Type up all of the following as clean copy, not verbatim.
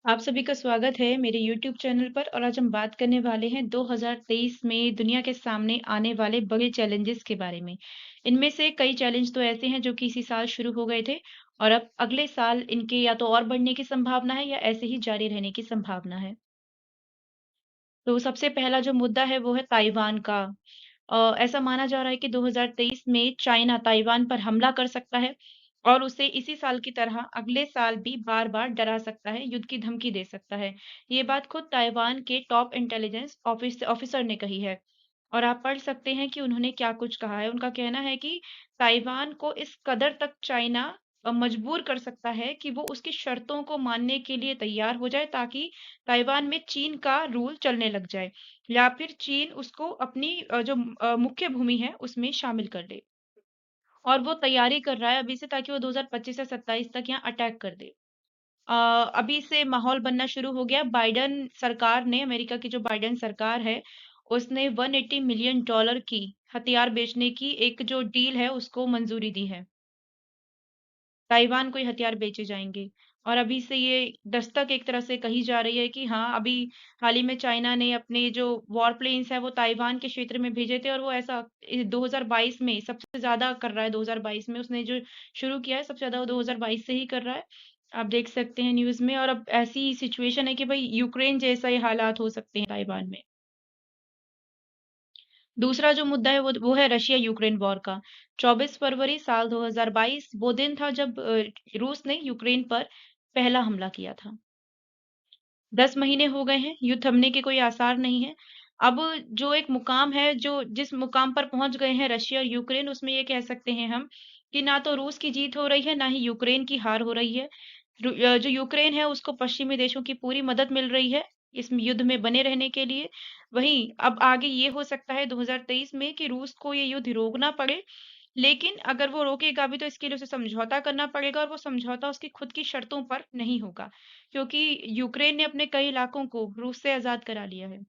आप सभी का स्वागत है मेरे YouTube चैनल पर और आज हम बात करने वाले हैं 2023 में दुनिया के सामने आने वाले बड़े चैलेंजेस के बारे में। इनमें से कई चैलेंज तो ऐसे हैं जो कि इसी साल शुरू हो गए थे और अब अगले साल इनके या तो और बढ़ने की संभावना है या ऐसे ही जारी रहने की संभावना है। तो सबसे पहला जो मुद्दा है वो है ताइवान का। ऐसा माना जा रहा है कि 2023 में चाइना ताइवान पर हमला कर सकता है और उसे इसी साल की तरह अगले साल भी बार-बार डरा सकता है, युद्ध की धमकी दे सकता है। ये बात खुद ताइवान के टॉप इंटेलिजेंस ऑफिसर ने कही है और आप पढ़ सकते हैं कि उन्होंने क्या कुछ कहा है। उनका कहना है कि ताइवान को इस कदर तक चाइना मजबूर कर सकता है कि वो उसकी शर्तों को मानने के लिए तैयार हो जाए ताकि ताइवान में चीन का रूल चलने लग जाए या फिर चीन उसको अपनी जो मुख्य भूमि है उसमें शामिल कर ले। और वो तैयारी कर रहा है अभी से ताकि वो 2025 से 27 तक यहाँ अटैक कर दे। अ, अभी से माहौल बनना शुरू हो गया। बाइडेन सरकार ने, अमेरिका की जो बाइडेन सरकार है, उसने 180 मिलियन डॉलर की हथियार बेचने की एक जो डील है उसको मंजूरी दी है। ताइवान को ये हथियार बेचे जाएंगे और अभी से ये दस्तक एक तरह से कही जा रही है कि हाँ, अभी हाल ही में चाइना ने अपने जो वॉर प्लेन्स है वो ताइवान के क्षेत्र में भेजे थे और वो ऐसा 2022 में सबसे ज्यादा कर रहा है। 2022 में उसने जो शुरू किया है सबसे ज्यादा वो 2022 से ही कर रहा है। आप देख सकते हैं न्यूज में। और अब ऐसी सिचुएशन है कि भाई यूक्रेन जैसा ही हालात हो सकते हैं ताइवान में। दूसरा जो मुद्दा है वो है रशिया यूक्रेन वॉर का। 24 फरवरी साल 2022 वो दिन था जब रूस ने यूक्रेन पर पहला हमला किया था। 10 महीने हो गए हैं, युद्ध थमने के कोई आसार नहीं है। अब जो एक मुकाम है, जो जिस मुकाम पर पहुंच गए हैं रशिया और यूक्रेन, उसमें ये कह सकते हैं हम कि ना तो रूस की जीत हो रही है, ना ही यूक्रेन की हार हो रही है। जो यूक्रेन है उसको पश्चिमी देशों की पूरी मदद मिल रही है इस युद्ध में बने रहने के लिए। वहीं अब आगे ये हो सकता है 2023 में कि रूस को ये युद्ध रोकना पड़े, लेकिन अगर वो रोकेगा भी तो इसके लिए उसे समझौता करना पड़ेगा और वो समझौता उसकी खुद की शर्तों पर नहीं होगा, क्योंकि यूक्रेन ने अपने कई इलाकों को रूस से आजाद करा लिया है।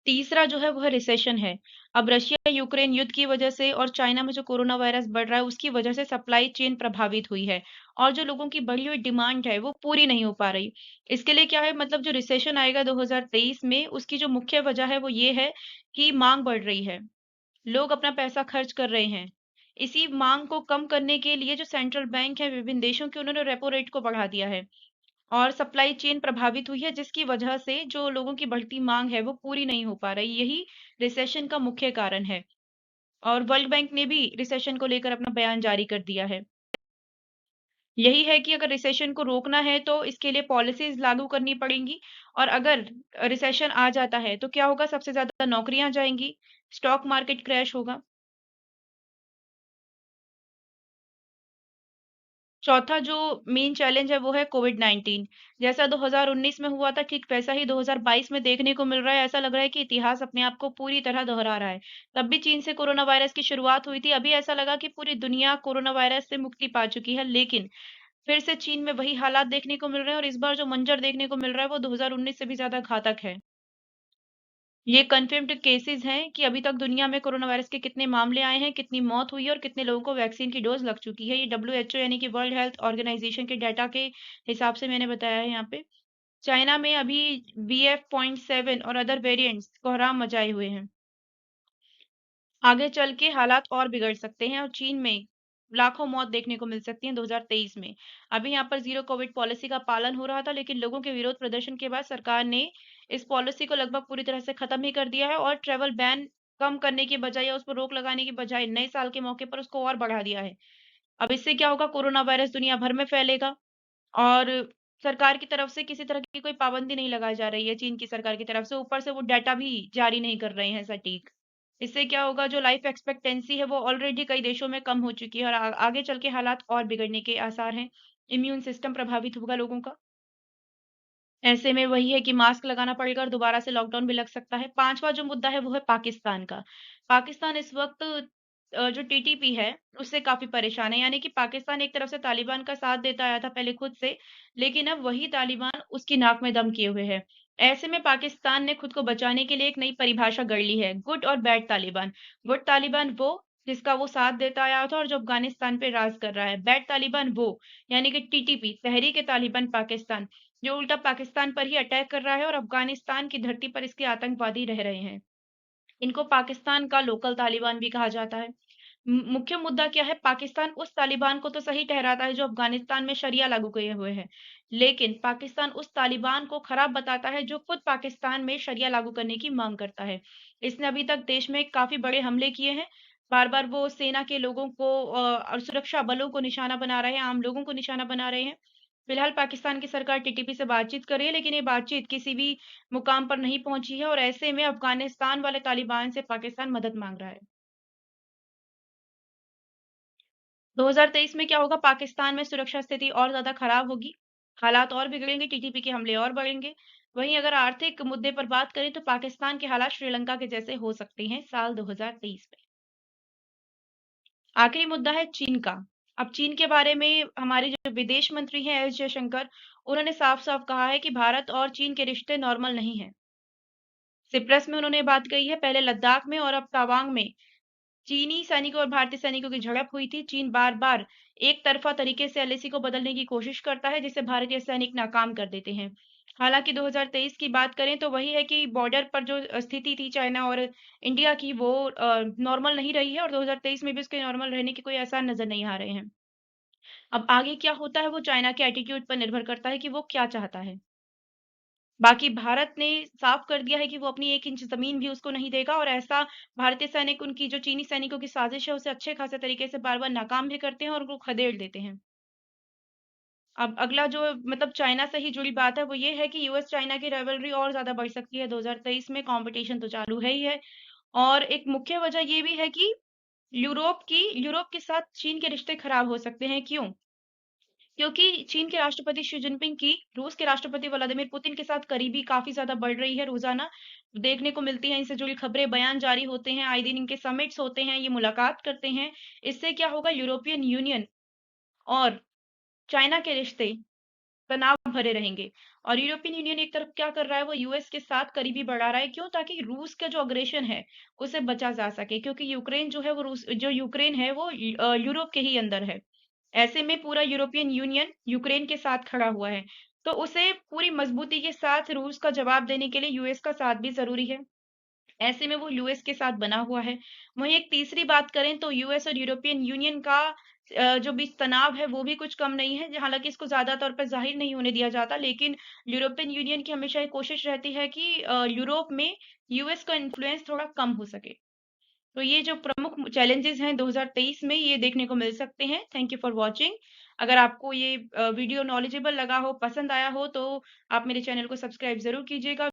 तीसरा जो है वह रिसेशन है। अब रशिया यूक्रेन युद्ध की वजह से और चाइना में जो कोरोना वायरस बढ़ रहा है उसकी वजह से सप्लाई चेन प्रभावित हुई है और जो लोगों की बढ़ी हुई डिमांड है वो पूरी नहीं हो पा रही। इसके लिए क्या है, मतलब जो रिसेशन आएगा 2023 में उसकी जो मुख्य वजह है वो ये है कि मांग बढ़ रही है। लोग अपना पैसा खर्च कर रहे हैं। इसी मांग को कम करने के लिए जो सेंट्रल बैंक है विभिन्न देशों के, उन्होंने रेपो रेट को बढ़ा दिया है और सप्लाई चेन प्रभावित हुई है जिसकी वजह से जो लोगों की बढ़ती मांग है वो पूरी नहीं हो पा रही। यही रिसेशन का मुख्य कारण है और वर्ल्ड बैंक ने भी रिसेशन को लेकर अपना बयान जारी कर दिया है। यही है कि अगर रिसेशन को रोकना है तो इसके लिए पॉलिसीज लागू करनी पड़ेंगी और अगर रिसेशन आ जाता है तो क्या होगा, सबसे ज्यादा नौकरियां जाएंगी, स्टॉक मार्केट क्रैश होगा। चौथा जो मेन चैलेंज है वो है कोविड-19। जैसा 2019 में हुआ था ठीक वैसा ही 2022 में देखने को मिल रहा है। ऐसा लग रहा है कि इतिहास अपने आप को पूरी तरह दोहरा रहा है। तब भी चीन से कोरोना वायरस की शुरुआत हुई थी। अभी ऐसा लगा कि पूरी दुनिया कोरोना वायरस से मुक्ति पा चुकी है, लेकिन फिर से चीन में वही हालात देखने को मिल रहे हैं और इस बार जो मंजर देखने को मिल रहा है वो 2019 से भी ज्यादा घातक है। ये कन्फर्म्ड केसेस हैं कि अभी तक दुनिया में कोरोना वायरस के कितने मामले आए हैं, कितनी मौत हुई है और कितने लोगों को वैक्सीन की डोज लग चुकी है। ये डब्ल्यूएचओ यानी कि वर्ल्ड हेल्थ ऑर्गेनाइजेशन के डाटा के हिसाब से मैंने बताया है यहाँ पे। चाइना में अभी BF.7 और अदर वेरिएंट्स कोहराम मचाए हुए हैं। आगे चल के हालात और बिगड़ सकते हैं और चीन में लाखों मौत देखने को मिल सकती है 2023 में। अभी यहाँ पर जीरो कोविड पॉलिसी का पालन हो रहा था, लेकिन लोगों के विरोध प्रदर्शन के बाद सरकार ने इस पॉलिसी को लगभग पूरी तरह से खत्म ही कर दिया है और ट्रेवल बैन कम करने की बजाय या उस पर रोक लगाने की बजाय नए साल के मौके पर उसको और बढ़ा दिया है। अब इससे क्या होगा, कोरोना वायरस दुनिया भर में फैलेगा और सरकार की तरफ से किसी तरह की कोई पाबंदी नहीं लगाई जा रही है चीन की सरकार की तरफ से। ऊपर से वो डाटा भी जारी नहीं कर रहे हैं सटीक। इससे क्या होगा, जो लाइफ एक्सपेक्टेंसी है वो ऑलरेडी कई देशों में कम हो चुकी है और आगे चल के हालात और बिगड़ने के आसार हैं। इम्यून सिस्टम प्रभावित होगा लोगों का। ऐसे में वही है कि मास्क लगाना पड़ेगा और दोबारा से लॉकडाउन भी लग सकता है। पांचवा जो मुद्दा है वो है पाकिस्तान का। पाकिस्तान इस वक्त जो टीटीपी है उससे काफी परेशान है, यानी कि पाकिस्तान एक तरफ से तालिबान का साथ देता आया था पहले खुद से, लेकिन अब वही तालिबान उसकी नाक में दम किए हुए है। ऐसे में पाकिस्तान ने खुद को बचाने के लिए एक नई परिभाषा गढ़ ली है, गुड और बैड तालिबान। गुड तालिबान वो जिसका वो साथ देता आया था और जो अफगानिस्तान पे राज कर रहा है। बैड तालिबान वो, यानी कि टीटीपी, तहरीक तालिबान पाकिस्तान, जो उल्टा पाकिस्तान पर ही अटैक कर रहा है और अफगानिस्तान की धरती पर इसके आतंकवादी रह रहे हैं। इनको पाकिस्तान का लोकल तालिबान भी कहा जाता है। मुख्य मुद्दा क्या है? पाकिस्तान उस तालिबान को तो सही ठहराता है जो अफगानिस्तान में शरिया लागू किए हुए है, लेकिन पाकिस्तान उस तालिबान को खराब बताता है जो खुद पाकिस्तान में शरिया लागू करने की मांग करता है। इसने अभी तक देश में काफी बड़े हमले किए हैं। बार बार वो सेना के लोगों को और सुरक्षा बलों को निशाना बना रहे हैं, आम लोगों को निशाना बना रहे हैं। फिलहाल पाकिस्तान की सरकार टीटीपी से बातचीत कर रही है, लेकिन ये बातचीत किसी भी मुकाम पर नहीं पहुंची है और ऐसे में अफगानिस्तान वाले तालिबान से पाकिस्तान मदद मांग रहा है। 2023 में क्या होगा? पाकिस्तान में सुरक्षा स्थिति और ज्यादा खराब होगी, हालात और बिगड़ेंगे, टीटीपी के हमले और बढ़ेंगे। वहीं अगर आर्थिक मुद्दे पर बात करें तो पाकिस्तान के हालात श्रीलंका के जैसे हो सकते हैं साल 2023 में। आखिरी मुद्दा है चीन का। अब चीन के बारे में हमारे जो विदेश मंत्री हैं एस जयशंकर, उन्होंने साफ साफ कहा है कि भारत और चीन के रिश्ते नॉर्मल नहीं है। सिप्रस में उन्होंने बात कही है, पहले लद्दाख में और अब तवांग में चीनी सैनिकों और भारतीय सैनिकों की झड़प हुई थी। चीन बार बार एक तरफा तरीके से एलएसी को बदलने की कोशिश करता है, जिसे भारतीय सैनिक नाकाम कर देते हैं। हालांकि 2023 की बात करें तो वही है कि बॉर्डर पर जो स्थिति थी चाइना और इंडिया की, वो नॉर्मल नहीं रही है और 2023 में भी उसके नॉर्मल रहने के कोई आसार नजर नहीं आ रहे हैं। अब आगे क्या होता है वो चाइना के एटीट्यूड पर निर्भर करता है कि वो क्या चाहता है। बाकी भारत ने साफ कर दिया है कि वो अपनी 1 इंच जमीन भी उसको नहीं देगा और ऐसा भारतीय सैनिक उनकी जो चीनी सैनिकों की साजिश है उसे अच्छे खासे तरीके से बार बार नाकाम भी करते हैं और उनको खदेड़ देते हैं। अब अगला जो मतलब चाइना से ही जुड़ी बात है वो ये है कि यूएस चाइना की राइवलरी और ज्यादा बढ़ सकती है 2023 में। कंपटीशन तो चालू है ही है और एक मुख्य वजह ये भी है कि यूरोप के साथ चीन के रिश्ते खराब हो सकते हैं। क्यों? क्योंकि चीन के राष्ट्रपति शी जिनपिंग की रूस के राष्ट्रपति व्लादिमीर पुतिन के साथ करीबी काफी ज्यादा बढ़ रही है। रोजाना देखने को मिलती है, इनसे जुड़ी खबरें, बयान जारी होते हैं, आए दिन इनके समिट्स होते हैं, ये मुलाकात करते हैं। इससे क्या होगा? यूरोपियन यूनियन और चाइना के रिश्ते तनाव भरे रहेंगे और यूरोपियन यूनियन एक तरफ क्या कर रहा है, वो यूएस के साथ करीबी बढ़ा रहा है। क्यों? ताकि रूस का जो अग्रेशन है उसे बचा जा सके, क्योंकि यूक्रेन जो है वो यूक्रेन है वो यूरोप के ही अंदर है। ऐसे में पूरा यूरोपियन यूनियन यूक्रेन के साथ खड़ा हुआ है, तो उसे पूरी मजबूती के साथ रूस का जवाब देने के लिए यूएस का साथ भी जरूरी है। ऐसे में वो यूएस के साथ बना हुआ है। वहीं एक तीसरी बात करें तो यूएस और यूरोपियन यूनियन का जो बीच तनाव है वो भी कुछ कम नहीं है। हालांकि इसको ज्यादा तौर पर जाहिर नहीं होने दिया जाता, लेकिन यूरोपियन यूनियन की हमेशा ये कोशिश रहती है कि यूरोप में यूएस का इन्फ्लुएंस थोड़ा कम हो सके। तो ये जो प्रमुख चैलेंजेस हैं 2023 में, ये देखने को मिल सकते हैं। Thank you for watching. अगर आपको ये वीडियो नॉलेजेबल लगा हो, पसंद आया हो, तो आप मेरे चैनल को सब्सक्राइब जरूर कीजिएगा।